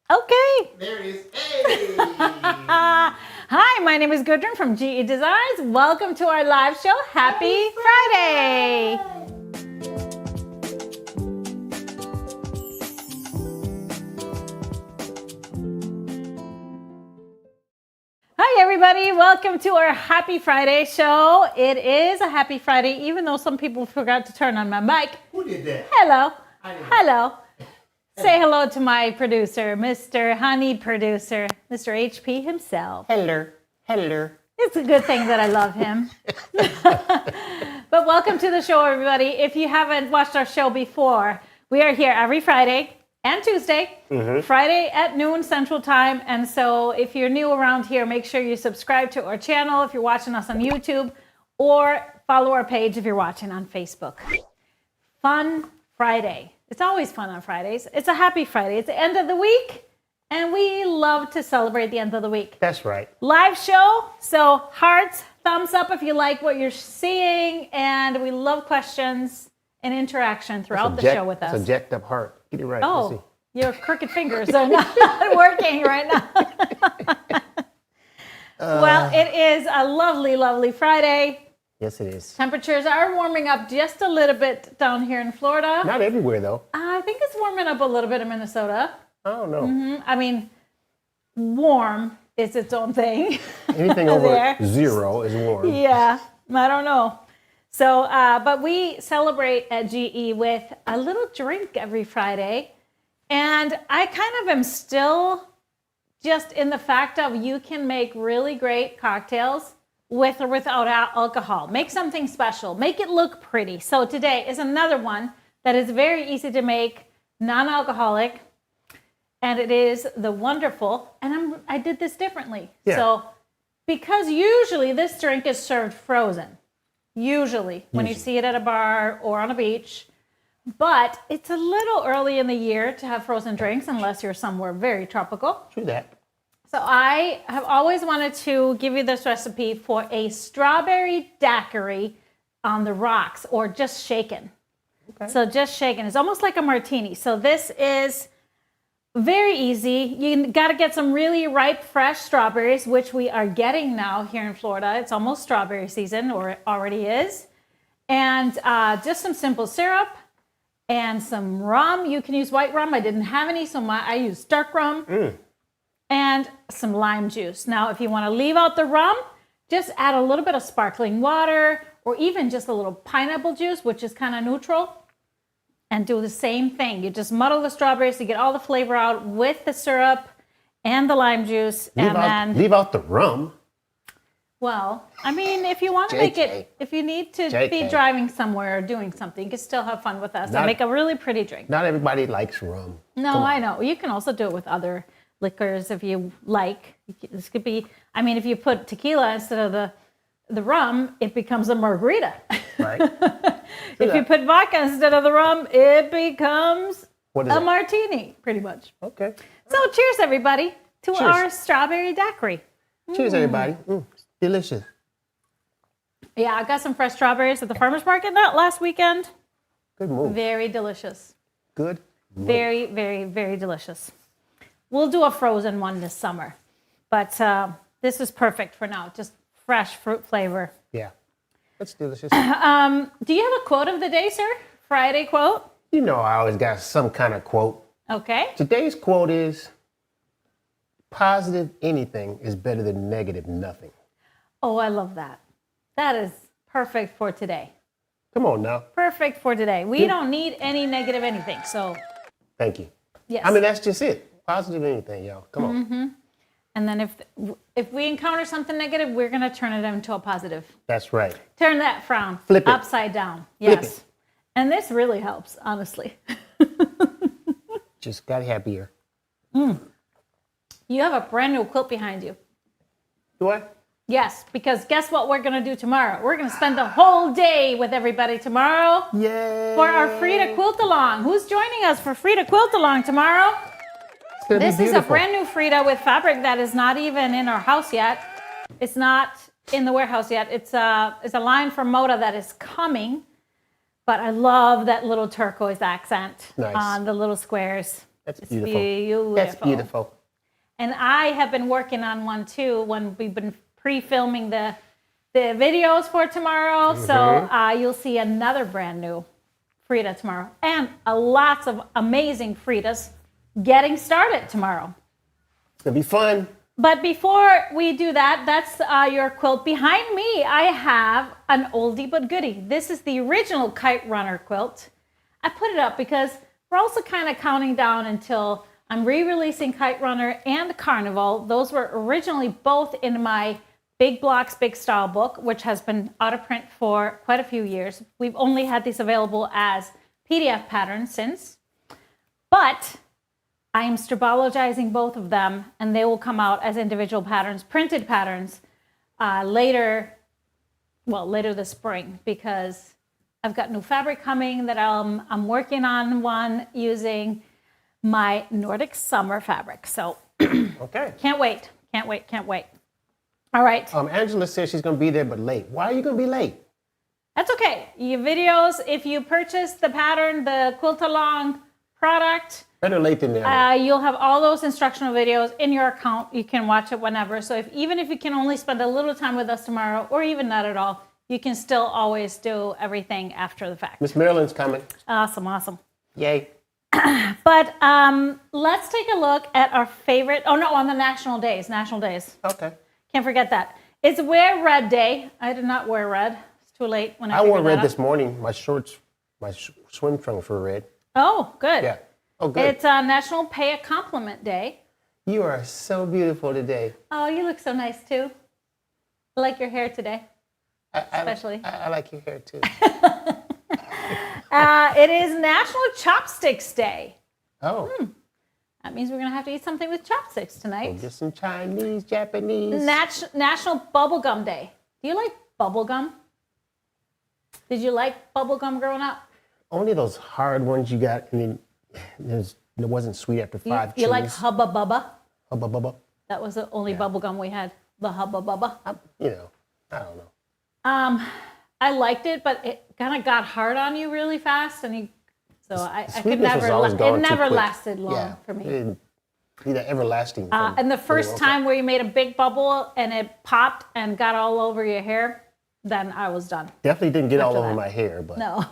Okay. There it is. Hey! Hi, my name is Gudrun from GE Designs. Welcome to our live show. Happy Friday. Hi, everybody. Welcome to our Happy Friday show. It is a Happy Friday, even though some people forgot to turn on my mic. Who did that? Hello. I did. Hello. Say hello to my producer, Mr. Honey Producer, Mr. HP himself. Hello. Hello. It's a good thing that I love him. But welcome to the show, everybody. If you haven't watched our show before, we are here every Friday and Tuesday, Friday at noon Central Time. And so if you're new around here, make sure you subscribe to our channel if you're watching us on YouTube, or follow our page if you're watching on Facebook. Fun Friday. It's always fun on Fridays. It's a happy Friday. It's the end of the week, and we love to celebrate the end of the week. That's right. Live show, so hearts, thumbs up if you like what you're seeing, and we love questions and interaction throughout the show with us. It's a jacked up heart. Get it right. Oh, your crooked fingers are not working right now. Well, it is a lovely, lovely Friday. Yes, it is. Temperatures are warming up just a little bit down here in Florida. Not everywhere, though. I think it's warming up a little bit in Minnesota. I don't know. I mean, warm is its own thing. Anything over 0 is warm. Yeah, I don't know. So, but we celebrate at GE with a little drink every Friday. And I kind of am still just in the fact of you can make really great cocktails with or without alcohol. Make something special. Make it look pretty. So today is another one that is very easy to make, non-alcoholic, and it is the wonderful, and I did this differently. Yeah. So because usually this drink is served frozen, usually when you see it at a bar or on a beach, but it's a little early in the year to have frozen drinks unless you're somewhere very tropical. True that. So I have always wanted to give you this recipe for a strawberry daiquiri on the rocks, or just shaken. Okay. So just shaken. It's almost like a martini. So this is very easy. You got to get some really ripe, fresh strawberries, which we are getting now here in Florida. It's almost strawberry season, or it already is. And just some simple syrup and some rum. You can use white rum. I didn't have any, so I used dark rum. And some lime juice. Now, if you want to leave out the rum, just add a little bit of sparkling water, or even just a little pineapple juice, which is kind of neutral, and do the same thing. You just muddle the strawberries to get all the flavor out with the syrup and the lime juice. Leave out the rum. Well, I mean, if you want to make it, if you need to be driving somewhere or doing something, you can still have fun with us and make a really pretty drink. Not everybody likes rum. No, I know. You can also do it with other liquors if you like. This could be, I mean, if you put tequila instead of the rum, it becomes a margarita. Right. If you put vodka instead of the rum, it becomes a martini, pretty much. Okay. So cheers, everybody, to our strawberry daiquiri. Cheers, everybody. Delicious. Yeah, I got some fresh strawberries at the farmer's market last weekend. Good move. Very delicious. Good move. Very, very, very delicious. We'll do a frozen one this summer, but this is perfect for now. Just fresh fruit flavor. Yeah, that's delicious. Do you have a quote of the day, sir? Friday quote? You know I always got some kind of quote. Okay. Today's quote is, positive anything is better than negative nothing. Oh, I love that. That is perfect for today. Come on now. Perfect for today. We don't need any negative anything, so. Thank you. Yes. I mean, that's just it. Positive anything, y'all. Come on. And then if we encounter something negative, we're going to turn it into a positive. That's right. Turn that frown Flip it. upside down. Yes. Flip it. And this really helps, honestly. Just got happier. You have a brand new quilt behind you. Do I? Yes, because guess what we're going to do tomorrow? We're going to spend the whole day with everybody tomorrow. Yay. For our Frida quilt-along. Who's joining us for Frida quilt-along tomorrow? This is a brand new Frida with fabric that is not even in our house yet. It's not in the warehouse yet. It's a line from Moda that is coming. But I love that little turquoise accent on the little squares. That's It's beautiful. beautiful. That's beautiful. And I have been working on one too when we've been pre-filming the videos for tomorrow. So you'll see another brand new Frida tomorrow. And lots of amazing Fridas getting started tomorrow. It's going to be fun. But before we do that, that's your quilt. Behind me, I have an oldie but goodie. This is the original Kite Runner quilt. I put it up because we're also kind of counting down until I'm re-releasing Kite Runner and Carnival. Those were originally both in my Big Blocks, Big Style book, which has been out of print for quite a few years. We've only had these available as PDF patterns since. But I am strabologizing both of them, and they will come out as individual patterns, printed patterns, later this spring, because I've got new fabric coming that I'm working on one using my Nordic summer fabric. So Okay. can't wait. All right. Angela says she's going to be there, but late. Why are you going to be late? That's okay. Your videos, if you purchase the pattern, the quilt-along product, Better late than never. you'll have all those instructional videos in your account. You can watch it whenever. So even if you can only spend a little time with us tomorrow, or even not at all, you can still always do everything after the fact. Miss Marilyn's coming. Awesome. Yay. But let's take a look at our favorite. Oh no, on the national days. Okay. Can't forget that. It's Wear Red Day. I did not wear red. It's too late when I wore figured red that this morning. My shorts, my swim trunks were red. Oh, good. Yeah. Oh, good. It's National Pay a Compliment Day. You are so beautiful today. Oh, you look so nice too. I like your hair today. Especially. I like your hair too. It is National Chopsticks Day. Oh. That means we're going to have to eat something with chopsticks tonight. Just some Chinese, Japanese. National Bubblegum Day. Do you like bubblegum? Did you like bubblegum growing up? Only those hard ones you got. I mean, it wasn't sweet after five chews. You like Hubba Bubba? Hubba Bubba? That was the only bubblegum we had. The Hubba Bubba. I don't know. I liked it, but it kind of got hard on you really fast, and I could Sweetness was never. always gone It too never quick. lasted long for me. It didn't be that everlasting. And the first time where you made a big bubble and it popped and got all over your hair, then I was done. Definitely didn't get all after over that. my hair, but No,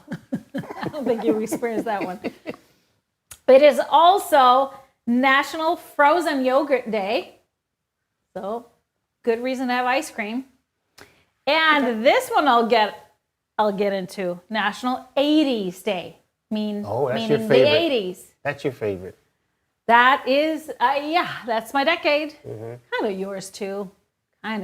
I don't think you experienced that one. It is also National Frozen Yogurt Day. So, good reason to have ice cream. And this one I'll get into. National 80s Day. that's Meaning your the favorite. 80s. That's your favorite. That is, that's my decade. Mm-hmm. Kind of yours too. I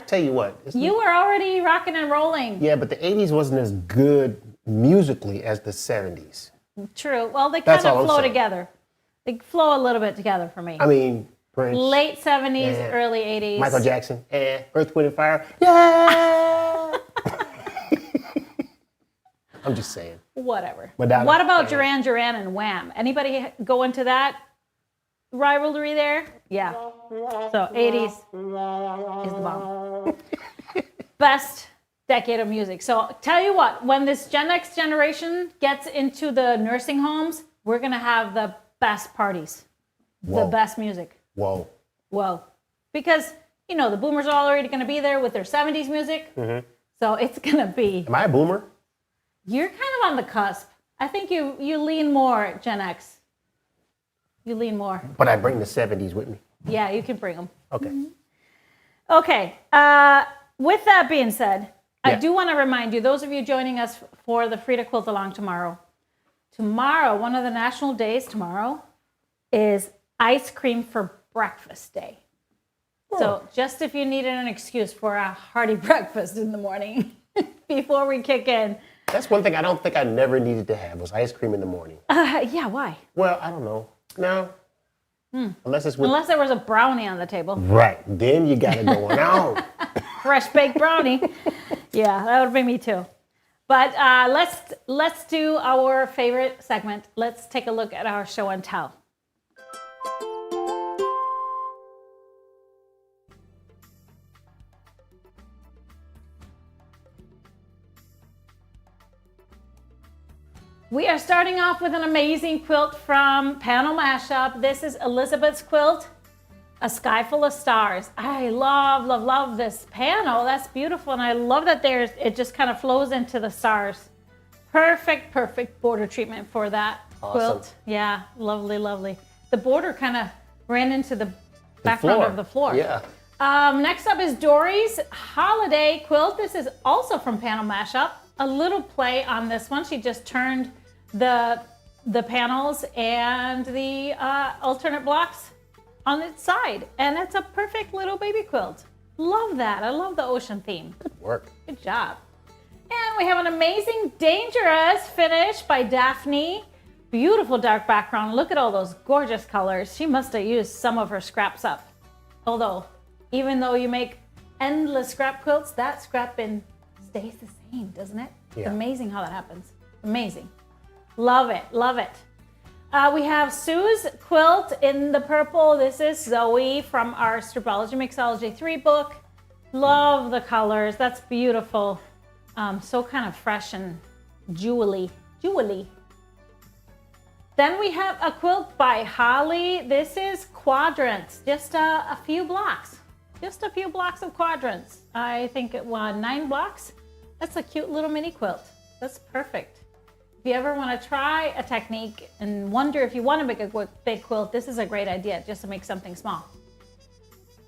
tell you what. You were already rocking and rolling. Yeah, but the 80s wasn't as good musically as the 70s. True. Well, they That's kind all of I'm flow saying. together. They flow a little bit together for me. I mean, Prince, Late 70s, early 80s. Michael Jackson, Earth, Wind, and Fire. Yeah! I'm just saying. Whatever. Madonna. What about Duran Duran and Wham? Anybody go into that rivalry there? Yeah. So 80s is the bomb. Best decade of music. So tell you what, when this Gen X generation gets into the nursing homes, we're going to have the best parties. Whoa. The best music. Whoa. Because, the boomers are already going to be there with their 70s music. Mm-hmm. So it's going to be... Am I a boomer? You're kind of on the cusp. I think you lean more Gen X. You lean more. But I bring the 70s with me. Yeah, you can bring them. Okay. Okay. With that being said, I Yeah. do want to remind you, those of you joining us for the Frida Quilt-along tomorrow, one of the national days tomorrow is Ice Cream for Breakfast Day. So just if you needed an excuse for a hearty breakfast in the morning before we kick in. That's one thing I don't think I never needed to have was ice cream in the morning. Yeah, why? Well, I don't know. No. Unless it's with... Unless there was a brownie on the table. Right. Then you got it going on. Fresh baked brownie. Yeah, that would be me too. But let's do our favorite segment. Let's take a look at our show and tell. We are starting off with an amazing quilt from Panel Mashup. This is Elizabeth's quilt, A Sky Full of Stars. I love, love, love this panel. That's beautiful. And I love that it just kind of flows into the stars. Perfect, perfect border treatment for that quilt. Yeah, lovely, lovely. The border kind of ran into the background of the floor. Yeah. Next up is Dory's Holiday Quilt. This is also from Panel Mashup. A little play on this one. She just turned the panels and the alternate blocks on its side. And it's a perfect little baby quilt. Love that. I love the ocean theme. Good work. Good job. And we have an amazing Dangerous finish by Daphne. Beautiful dark background. Look at all those gorgeous colors. She must have used some of her scraps up. Although, even though you make endless scrap quilts, that scrap bin stays the same, doesn't it? Yeah. It's amazing how that happens. Amazing. Love it, love it. We have Sue's quilt in the purple. This is Zoe from our Stripology Mixology 3 book. Love the colors. That's beautiful. So kind of fresh and jewelly. Then we have a quilt by Holly. This is quadrants, just a few blocks. Just a few blocks of quadrants. I think it was 9 blocks. That's a cute little mini quilt. That's perfect. If you ever want to try a technique and wonder if you want to make a big quilt, this is a great idea just to make something small.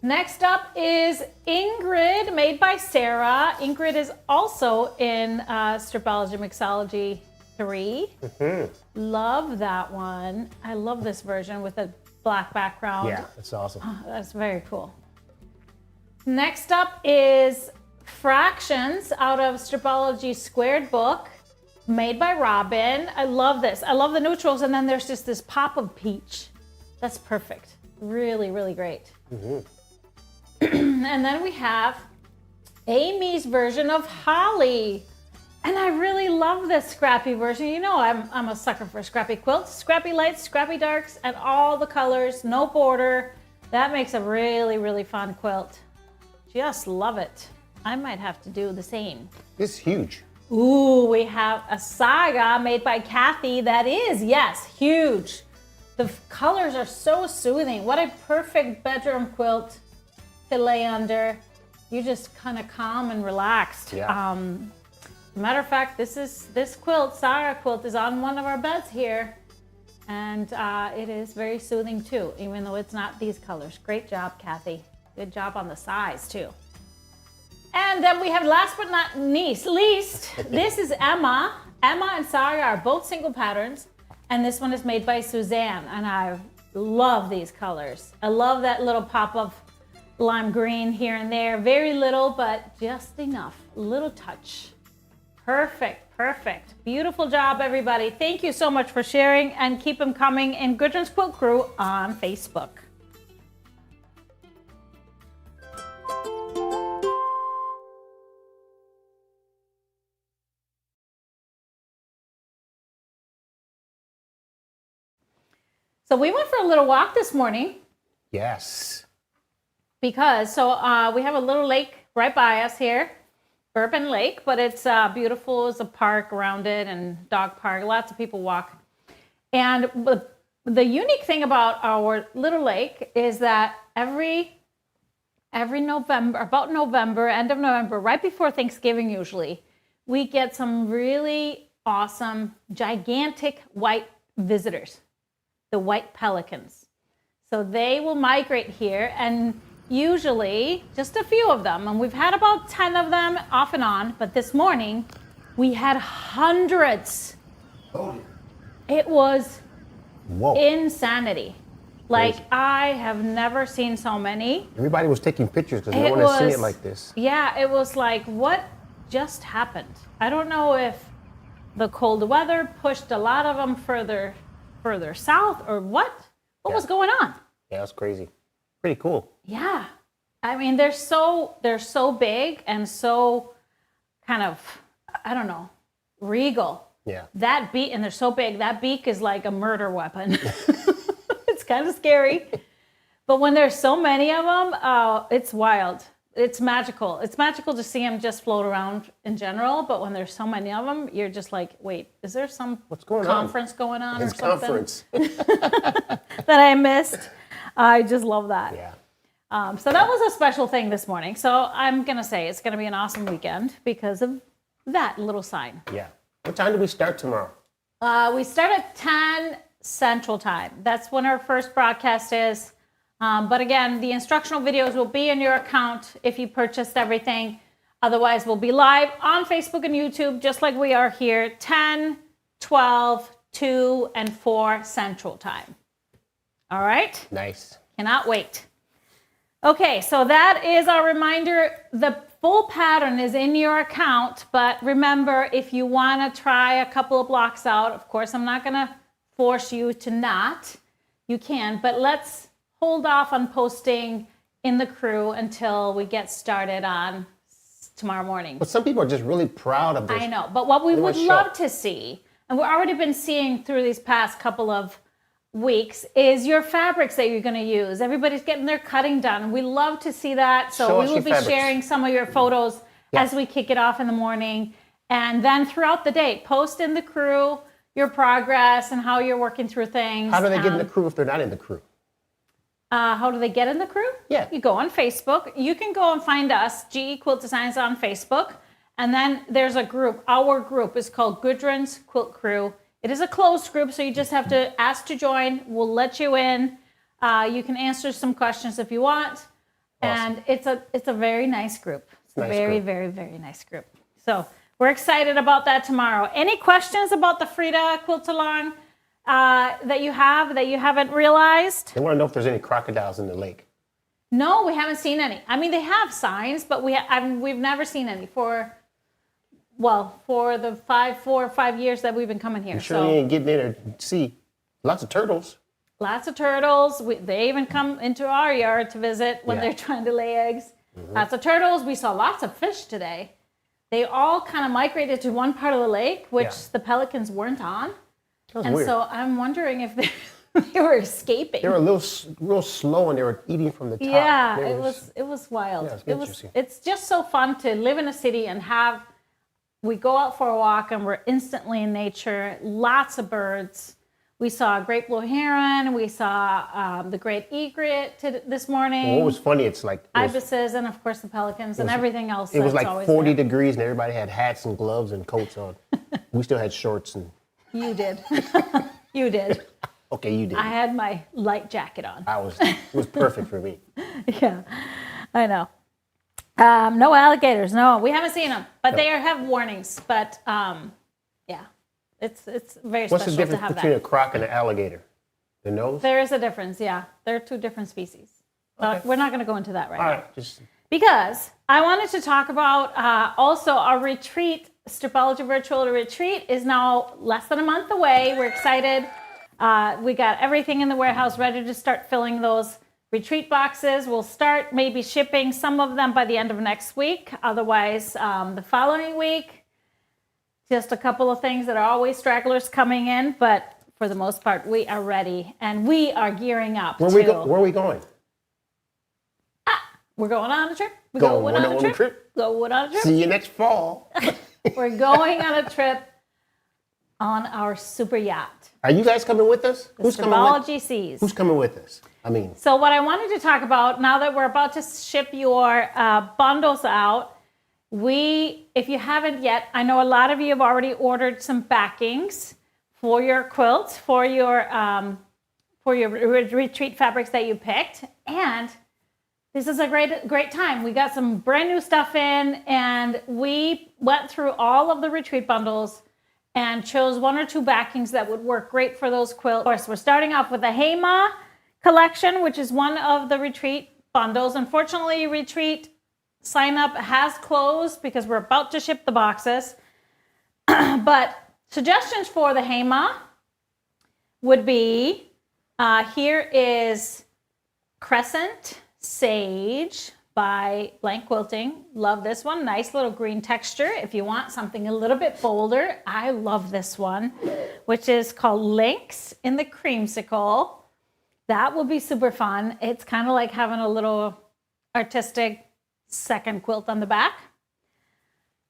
Next up is Ingrid, made by Sarah. Ingrid is also in Stripology Mixology 3. Love that one. I love this version with a black background. Yeah, that's awesome. Oh, that's very cool. Next up is Fractions out of Stripology Squared book, made by Robin. I love this. I love the neutrals, and then there's just this pop of peach. That's perfect. Really, really great. And then we have Amy's version of Holly. And I really love this scrappy version. You know I'm a sucker for scrappy quilts. Scrappy lights, scrappy darks, and all the colors, no border. That makes a really, really fun quilt. Just love it. I might have to do the same. This is huge. Ooh, we have a Saga made by Kathy that is, yes, huge. The colors are so soothing. What a perfect bedroom quilt to lay under. You're just kind of calm and relaxed. Yeah. Matter of fact, this quilt, Saga quilt, is on one of our beds here. And it is very soothing too, even though it's not these colors. Great job, Kathy. Good job on the size too. And then we have last but not least, this is Emma. Emma and Saga are both single patterns. And this one is made by Suzanne. And I love these colors. I love that little pop of lime green here and there. Very little, but just enough. A little touch. Perfect, perfect. Beautiful job, everybody. Thank you so much for sharing, and keep them coming in Gudrun's Quilt Crew on Facebook. So we went for a little walk this morning. Yes. Because, we have a little lake right by us here. Bourbon Lake, but it's beautiful. There's a park around it and dog park. Lots of people walk. And the unique thing about our little lake is that every November, about November, end of November, right before Thanksgiving usually, we get some really awesome, gigantic white visitors, the white pelicans. So they will migrate here, and usually just a few of them, and we've had about 10 of them off and on, but this morning we had hundreds. It was insanity. Like, crazy. I have never seen so many. Everybody was taking pictures because no one has seen it like this. Yeah, it was like, what just happened? I don't know if the cold weather pushed a lot of them further south or what was going on. Yeah, that's crazy. Pretty cool. Yeah. I mean, they're so big and so kind of, I don't know, regal. Yeah. That beak, and they're so big, that beak is like a murder weapon. It's kind of scary. But when there's so many of them, it's wild. it's magical. It's magical to see them just float around in general, but when there's so many of them, you're just like, wait, is there some conference going on or something conference that I missed? I just love that. Yeah. So that was a special thing this morning. So I'm going to say it's going to be an awesome weekend because of that little sign. Yeah. What time do we start tomorrow? We start at 10 Central Time. That's when our first broadcast is. But again, the instructional videos will be in your account if you purchased everything. Otherwise, we'll be live on Facebook and YouTube, just like we are here, 10, 12, 2, and 4 Central Time. All right? Nice. Cannot wait. Okay, so that is our reminder. The full pattern is in your account, but remember, if you want to try a couple of blocks out, of course, I'm not going to force you to not. You can, but let's hold off on posting in the crew until we get started on tomorrow morning. But some people are just really proud of this. I know, but what we would love to see, and we've already been seeing through these past couple of weeks, is your fabrics that you're going to use. Everybody's getting their cutting done. We love to see that. So we will be sharing some of your photos as we kick it off in the morning. And then throughout the day, post in the crew your progress and how you're working through things. How do they get in the crew if they're not in the crew? How do they get in the crew? Yeah. You go on Facebook. You can go and find us, GE Quilt Designs on Facebook. And then there's a group. Our group is called Gudrun's Quilt Crew. It is a closed group, so you just have to ask to join. We'll let you in. You can answer some questions if you want. Awesome. And it's a very nice group. It's a very, very, very nice group. So we're excited about that tomorrow. Any questions about the Frida quilt-along that you haven't realized? They want to know if there's any crocodiles in the lake. No, we haven't seen any. I mean, they have signs, but we've never seen any for the 4 or 5 years that we've been coming here. I'm sure you ain't getting in there to see lots of turtles. Lots of turtles. They even come into our yard to visit when they're trying to lay eggs. Mm-hmm. Lots of turtles. We saw lots of fish today. They all kind of migrated to one part of the lake, which the pelicans weren't on. And weird. So I'm wondering if they were escaping. They were real slow, and they were eating from the top. Yeah, it was wild. Yeah, it's just so fun to live in a city and we go out for a walk and we're instantly in nature. Lots of birds. We saw a great blue heron. We saw the great egret this morning. Well, what was funny, it's like ibises, and of course the pelicans and everything else. It was like 40 degrees and everybody had hats and gloves and coats on. We still had shorts and. You did. You did. Okay, you did. I had my light jacket on. It was perfect for me. Yeah, I know. No alligators. No, we haven't seen them, but they have warnings. But it's very What's special the difference to have between that. a croc and an alligator? The nose? There is a difference. Yeah, they're two different species. But we're not going to go into that right now. Just Because I wanted to talk about also our retreat. Stripology Virtual Retreat is now less than a month away. We're excited. We got everything in the warehouse ready to start filling those retreat boxes. We'll start maybe shipping some of them by the end of next week. Otherwise, the following week. Just a couple of things that are always stragglers coming in, but for the most part, we are ready and we are gearing up. Where are we going? We're going on a trip. Going on a trip. Going on a trip. See you next fall. We're going on a trip on our super yacht. Are you guys coming with us? Who's coming Seas. Who's coming with us? So what I wanted to talk about, now that we're about to ship your bundles out, if you haven't yet, I know a lot of you have already ordered some backings for your quilts, for your retreat fabrics that you picked, and this is a great time. We got some brand new stuff in, and we went through all of the retreat bundles and chose 1 or 2 backings that would work great for those quilts. Of course, we're starting off with the Heima collection, which is one of the retreat bundles. Unfortunately, retreat sign up has closed because we're about to ship the boxes. But suggestions for the Heima would be, here is Crescent Sage by Blank Quilting. Love this one. Nice little green texture. If you want something a little bit bolder, I love this one, which is called Lynx in the Creamsicle. That will be super fun. It's kind of like having a little artistic second quilt on the back.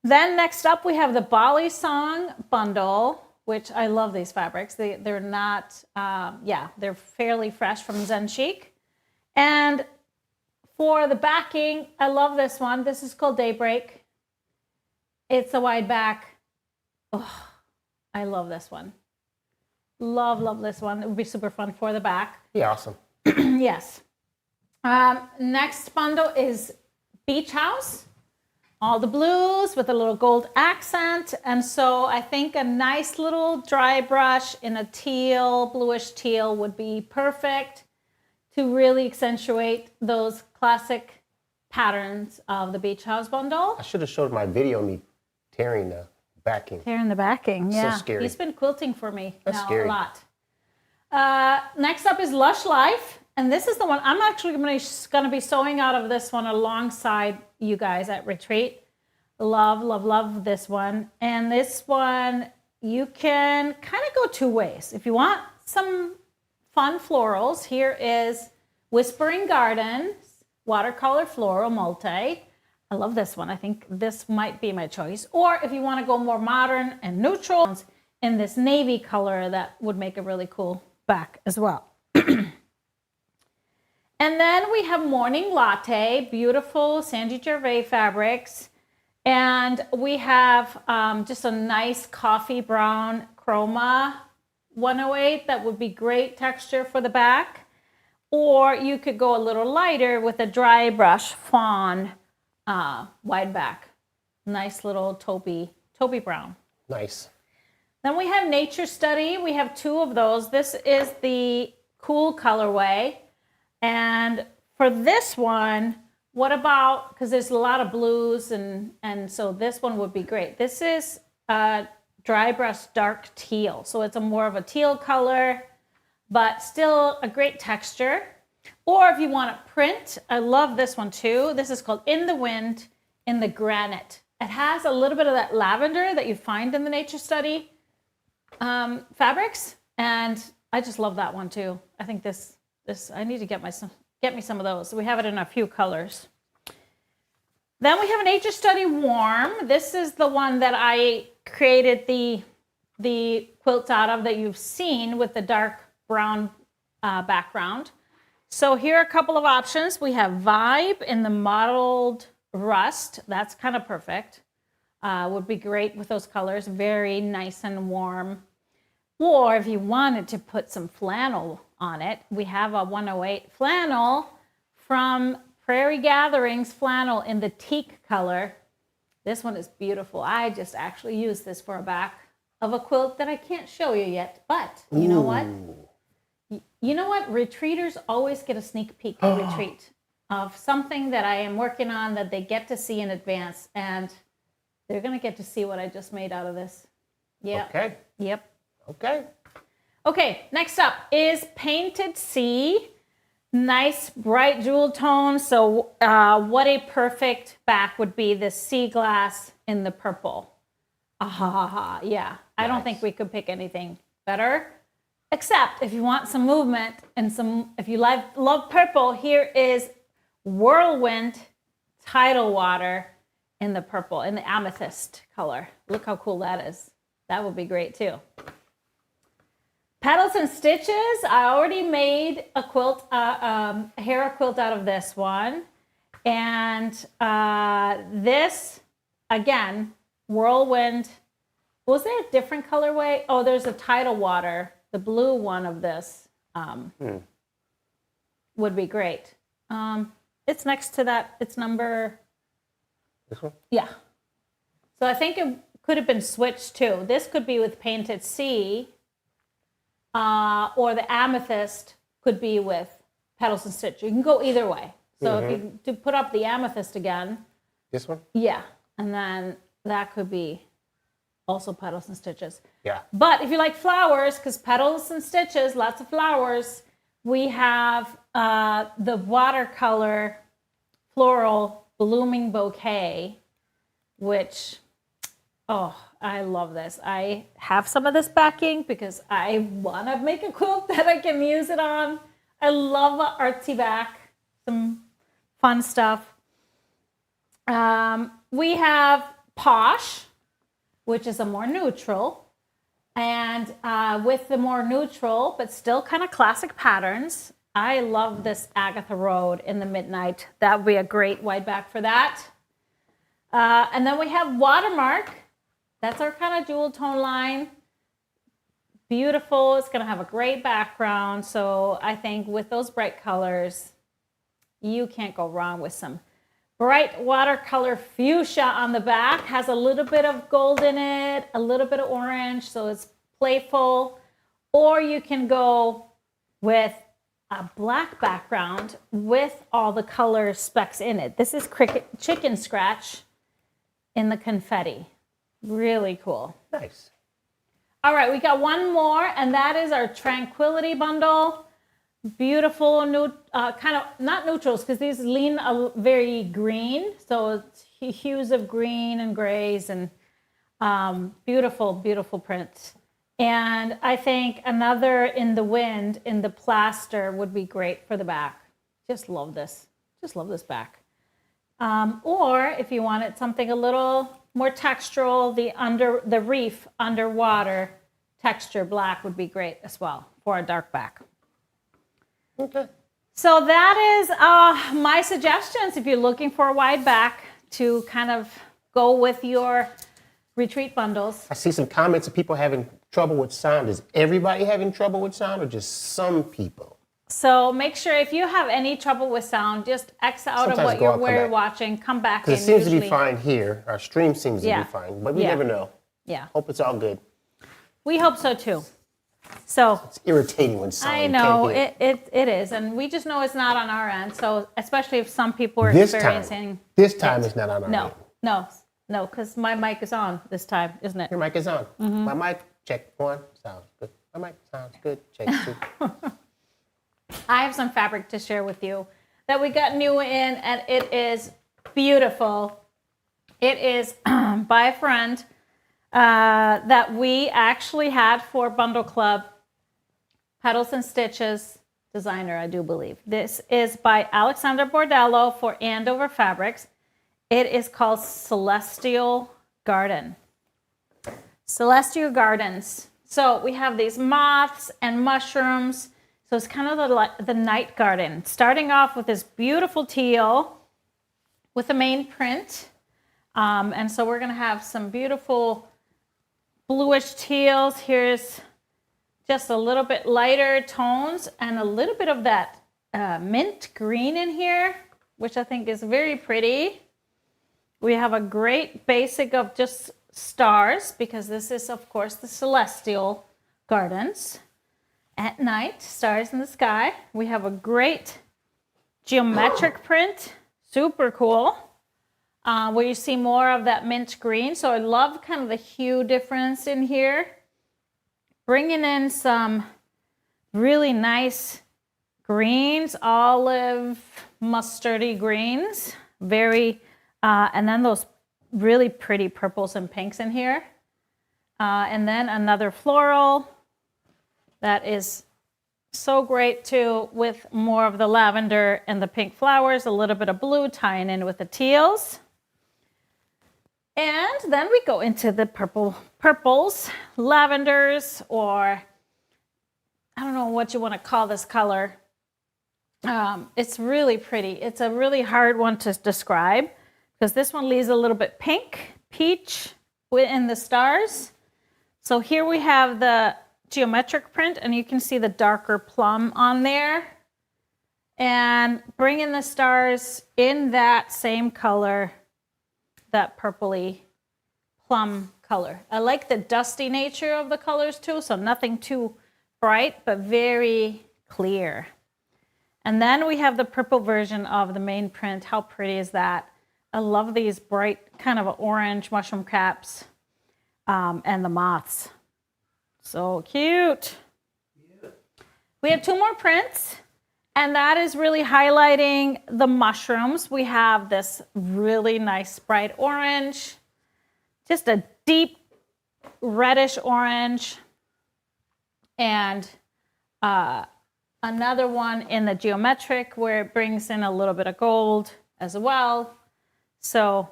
Then next up, we have the Bali Song bundle, which I love these fabrics. They're not, they're fairly fresh from Zen Chic. And for the backing, I love this one. This is called Daybreak. It's a wide back. Oh, I love this one. Love this one. It would be super fun for the back. Yeah, awesome. Yes. Next bundle is Beach House. All the blues with a little gold accent. And so I think a nice little dry brush in a teal, bluish teal would be perfect to really accentuate those classic patterns of the Beach House bundle. I should have showed my video of me tearing the backing. Tearing the backing, yeah. So scary. He's been quilting for me That's now scary. a lot. Next up is Lush Life. And this is the one I'm actually going to be sewing out of this one alongside you guys at retreat. Love this one. And this one, you can kind of go two ways. If you want some fun florals, here is Whispering Gardens Watercolor Floral Multi. I love this one. I think this might be my choice. Or if you want to go more modern and neutral, in this navy color, that would make a really cool back as well. And then we have Morning Latte, beautiful Sandy Gervais fabrics. And we have just a nice coffee brown chroma 108 that would be great texture for the back. Or you could go a little lighter with a dry brush fawn wide back. Nice little taupey brown. Nice. Then we have Nature Study. We have two of those. This is the cool colorway. And for this one, what about, because there's a lot of blues, and so this one would be great. This is dry brush dark teal. So it's a more of a teal color, but still a great texture. Or if you want to print, I love this one too. This is called In the Wind in the Granite. It has a little bit of that lavender that you find in the Nature Study fabrics. And I just love that one too. I think this I need to get me some of those. So we have it in a few colors. Then we have a Nature Study Warm. This is the one that I created the quilts out of that you've seen with the dark brown background. So here are a couple of options. We have Vibe in the mottled rust. That's kind of perfect. Would be great with those colors. Very nice and warm. Or if you wanted to put some flannel on it, we have a 108 flannel from Prairie Gatherings flannel in the teak color. This one is beautiful. I just actually used this for a back of a quilt that I can't show you yet, but you know what? You know what? Retreaters always get a sneak peek at retreat of something that I am working on that they get to see in advance, and they're going to get to see what I just made out of this. Yeah. Okay. Yep. Okay. Okay, next up is Painted Sea. Nice bright jewel tone. So what a perfect back would be the sea glass in the purple. Yeah. I don't think we could pick anything better. Except if you want some movement and if you love purple, here is Whirlwind Tidal Water in the purple, in the amethyst color. Look how cool that is. That would be great too. Petals and Stitches. I already made a quilt, a Hera quilt out of this one. And this, again, Whirlwind. Was there a different colorway? Oh, there's a Tidal Water. The blue one of this would be great. It's next to that. It's number... This one? Yeah. So I think it could have been switched too. This could be with Painted Sea. Or the amethyst could be with Petals and Stitch. You can go either way. So if you do put up the amethyst again. This one? Yeah. And then that could be also Petals and Stitches. Yeah. But if you like flowers, because Petals and Stitches, lots of flowers, we have the watercolor floral blooming bouquet, which, I love this. I have some of this backing because I want to make a quilt that I can use it on. I love an artsy back, some fun stuff. We have Posh, which is a more neutral. And with the more neutral, but still kind of classic patterns, I love this Agatha Road in the Midnight. That would be a great Wideback for that. And then we have Watermark. That's our kind of jewel tone line. Beautiful. It's going to have a great background. So I think with those bright colors, you can't go wrong with some bright watercolor fuchsia on the back. Has a little bit of gold in it, a little bit of orange, so it's playful. Or you can go with a black background with all the color specks in it. This is chicken scratch in the confetti. Really cool. Nice. All right, we got one more, and that is our Tranquility bundle. Beautiful, kind of not neutrals because these lean very green, so it's hues of green and grays and beautiful, beautiful prints. And I think another in the wind in the plaster would be great for the back. Just love this. Just love this back. Or if you wanted something a little more textural, the reef underwater texture black would be great as well for a dark back. Okay. So that is my suggestions if you're looking for a wide back to kind of go with your retreat bundles. I see some comments of people having trouble with sound. Is everybody having trouble with sound or just some people? So make sure if you have any trouble with sound, just X out Sometimes of what go out, you're come back. watching, come back in. Because it seems to be usually. fine here. Our stream seems to Yeah. be fine, but we Yeah. never know. Yeah, Hope it's all good. we hope so too. So It's irritating when sound. I you know can't hear. it is, and we just know it's not on our end. So especially if some people are This experiencing. This time it's not on our No, end. no, because my mic is on this time, isn't it? Your mic is on. Mm-hmm. My mic, check one, sounds good. My mic sounds good, check two. I have some fabric to share with you that we got new in, and it is beautiful. It is by a friend that we actually had for Bundle Club, Petals and Stitches designer, I do believe. This is by Alexandra Bordallo for Andover Fabrics. It is called Celestial Garden. Celestial Gardens. So we have these moths and mushrooms. So it's kind of the night garden. Starting off with this beautiful teal with the main print. And so we're going to have some beautiful bluish teals. Here's just a little bit lighter tones and a little bit of that mint green in here, which I think is very pretty. We have a great basic of just stars because this is, of course, the Celestial Gardens. At night, stars in the sky. We have a great geometric print, super cool, where you see more of that mint green. So I love kind of the hue difference in here. Bringing in some really nice greens, olive, mustardy greens, and then those really pretty purples and pinks in here. And then another floral. That is so great too, with more of the lavender and the pink flowers, a little bit of blue tying in with the teals. And then we go into the purples, lavenders, or I don't know what you want to call this color. It's really pretty. It's a really hard one to describe because this one leaves a little bit pink, peach in the stars. So here we have the geometric print, and you can see the darker plum on there. And bring in the stars in that same color, that purpley plum color. I like the dusty nature of the colors too, so nothing too bright, but very clear. And then we have the purple version of the main print. How pretty is that? I love these bright kind of orange mushroom caps and the moths. So cute. We have two more prints, and that is really highlighting the mushrooms. We have this really nice bright orange, just a deep reddish orange, and another one in the geometric where it brings in a little bit of gold as well. So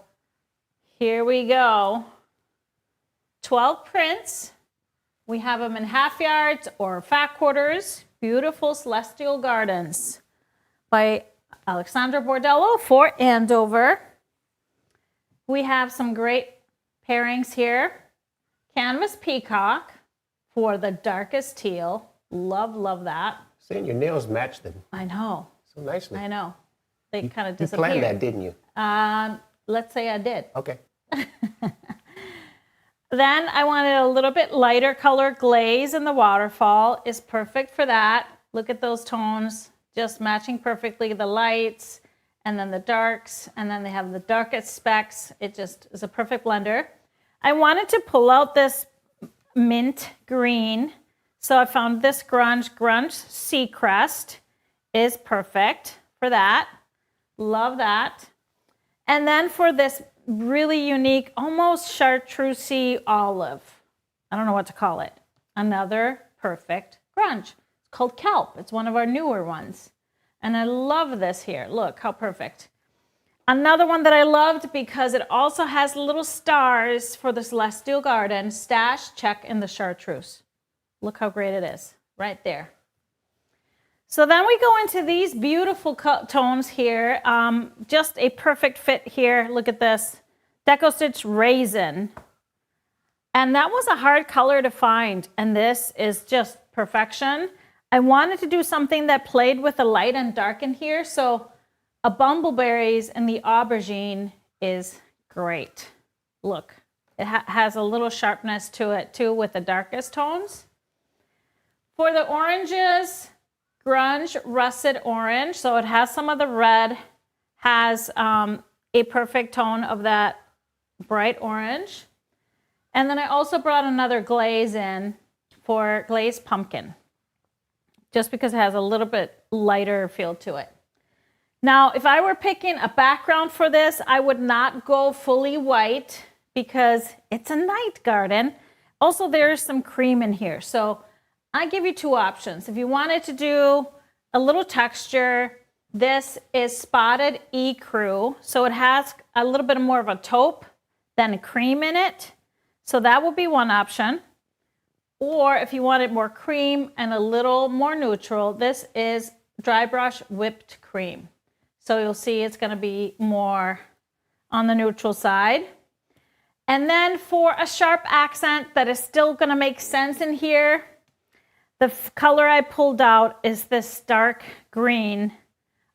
here we go. 12 prints. We have them in half yards or fat quarters. Beautiful Celestial Gardens by Alexandra Bordallo for Andover. We have some great pairings here. Canvas Peacock for the darkest teal. Love, love that. Seeing your nails match them I know. so nicely. I know. They kind of You disappeared. planned that, didn't you? Let's say I did. Okay. Then I wanted a little bit lighter color glaze in the waterfall. Is perfect for that. Look at those tones, just matching perfectly, the lights and then the darks, and then they have the darkest specks. It just is a perfect blender. I wanted to pull out this mint green, so I found this Grunge Seacrest is perfect for that. Love that. And then for this really unique, almost chartreusey olive. I don't know what to call it. Another perfect grunge. It's called Kelp. It's one of our newer ones. And I love this here. Look how perfect. Another one that I loved because it also has little stars for the Celestial Garden. Stash, check, in the chartreuse. Look how great it is. Right there. So then we go into these beautiful tones here. Just a perfect fit here. Look at this. Deco Stitch Raisin. And that was a hard color to find. And this is just perfection. I wanted to do something that played with the light and dark in here. So a Bumbleberries and the Aubergine is great. Look, it has a little sharpness to it too with the darkest tones. For the oranges, Grunge Russet Orange, so it has some of the red, has a perfect tone of that bright orange. And then I also brought another glaze in for Glazed Pumpkin, just because it has a little bit lighter feel to it. Now, if I were picking a background for this, I would not go fully white because it's a night garden. Also, there's some cream in here, so I give you two options. If you wanted to do a little texture, this is Spotted Ecru. So it has a little bit more of a taupe than a cream in it. So that would be one option. Or if you wanted more cream and a little more neutral, this is Dry Brush Whipped Cream. So you'll see it's gonna be more on the neutral side. And then for a sharp accent that is still gonna make sense in here, the color I pulled out is this dark green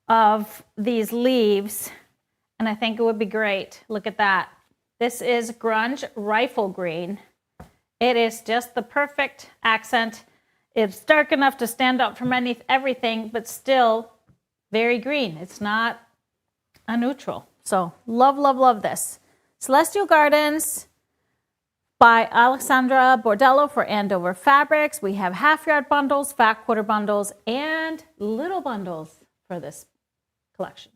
of these leaves, and I think it would be great. Look at that. This is Grunge Rifle Green. It is just the perfect accent. It's dark enough to stand out from everything, but still very green. It's not a neutral. So love, love, love this. Celestial Gardens by Alexandra Bordallo for Andover Fabrics. We have half yard bundles, fat quarter bundles, and little bundles for this collection.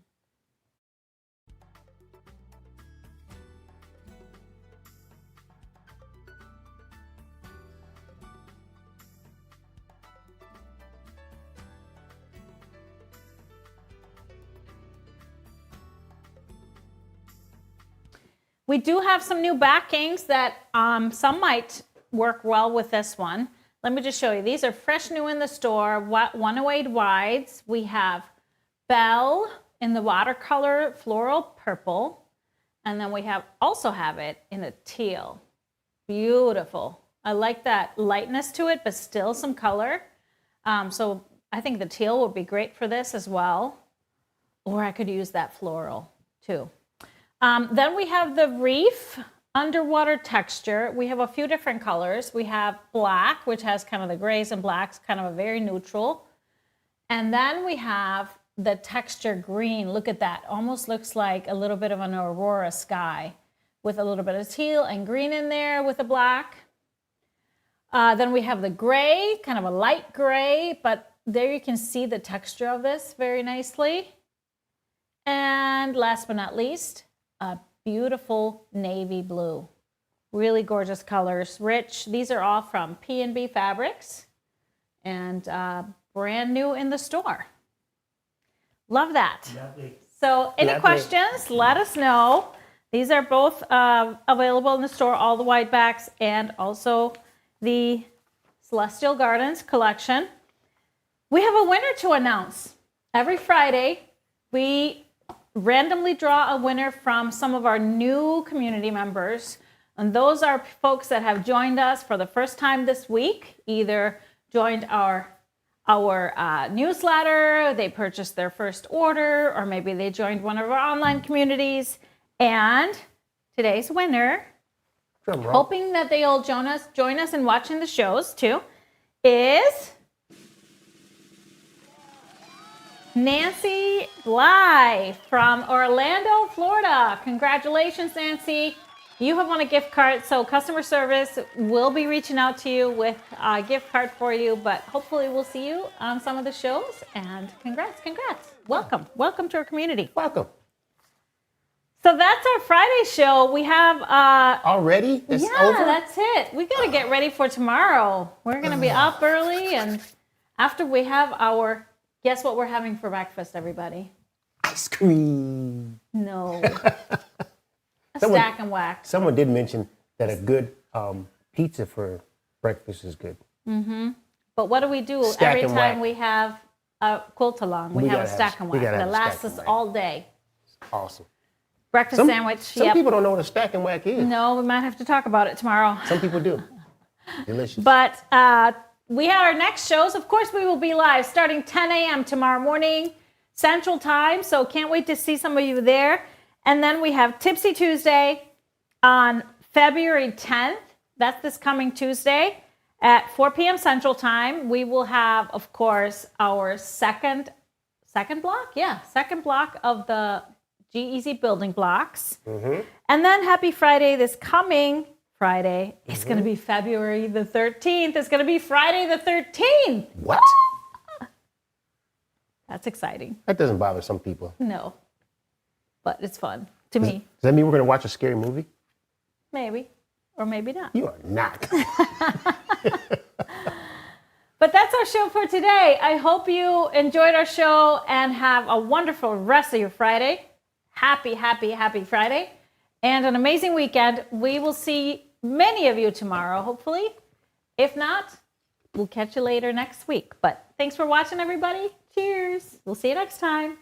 We do have some new backings that some might work well with this one. Let me just show you. These are fresh new in the store, 108 wides. We have Belle in the watercolor floral purple. And then we also have it in a teal. Beautiful. I like that lightness to it, but still some color. So I think the teal would be great for this as well. Or I could use that floral too. Then we have the Reef underwater texture. We have a few different colors. We have black, which has kind of the grays and blacks, kind of a very neutral. And then we have the texture green. Look at that. Almost looks like a little bit of an aurora sky with a little bit of teal and green in there with the black. Then we have the gray, kind of a light gray, but there you can see the texture of this very nicely. And last but not least, a beautiful navy blue. Really gorgeous colors, rich. These are all from P&B Fabrics and brand new in the store. Love that. Lovely. So any questions, let us know. These are both available in the store, all the Widebacks and also the Celestial Gardens collection. We have a winner to announce. Every Friday, we randomly draw a winner from some of our new community members. And those are folks that have joined us for the first time this week, either joined our newsletter, they purchased their first order, or maybe they joined one of our online communities. And today's winner, hoping that they'll join us in watching the shows too, is Nancy Bly from Orlando, Florida. Congratulations, Nancy. You have won a gift card, so customer service will be reaching out to you with a gift card for you, but hopefully we'll see you on some of the shows, and congrats. Welcome to our community. Welcome. So that's our Friday show. We have... Already? It's over? That's it. We got to get ready for tomorrow. We're going to be up early, and after we have our... Guess what we're having for breakfast, everybody? Ice cream. No. Stack and wax. Someone did mention that a good pizza for breakfast is good. Mm-hmm. But what do we do every time we have a quilt-along? We have a stack and wax that lasts us all day. Awesome. Breakfast sandwich. Some people don't know what a stack and wax is. No, we might have to talk about it tomorrow. Some people do. Delicious. But we have our next shows. Of course, we will be live starting 10 a.m. tomorrow morning, Central Time. So can't wait to see some of you there. And then we have Tipsy Tuesday on February 10th. That's this coming Tuesday at 4 p.m. Central Time. We will have, of course, our second block? Yeah, second block of the G-Easy building blocks. Mm-hmm. And then Happy Friday, this coming Friday. It's going to be February the 13th. It's going to be Friday the 13th. What? That's exciting. That doesn't bother some people. No. But it's fun to me. Does that mean we're going to watch a scary movie? Maybe. Or maybe not. You are not. But that's our show for today. I hope you enjoyed our show and have a wonderful rest of your Friday. Happy Friday. And an amazing weekend. We will see many of you tomorrow, hopefully. If not, we'll catch you later next week. But thanks for watching, everybody. Cheers. We'll see you next time.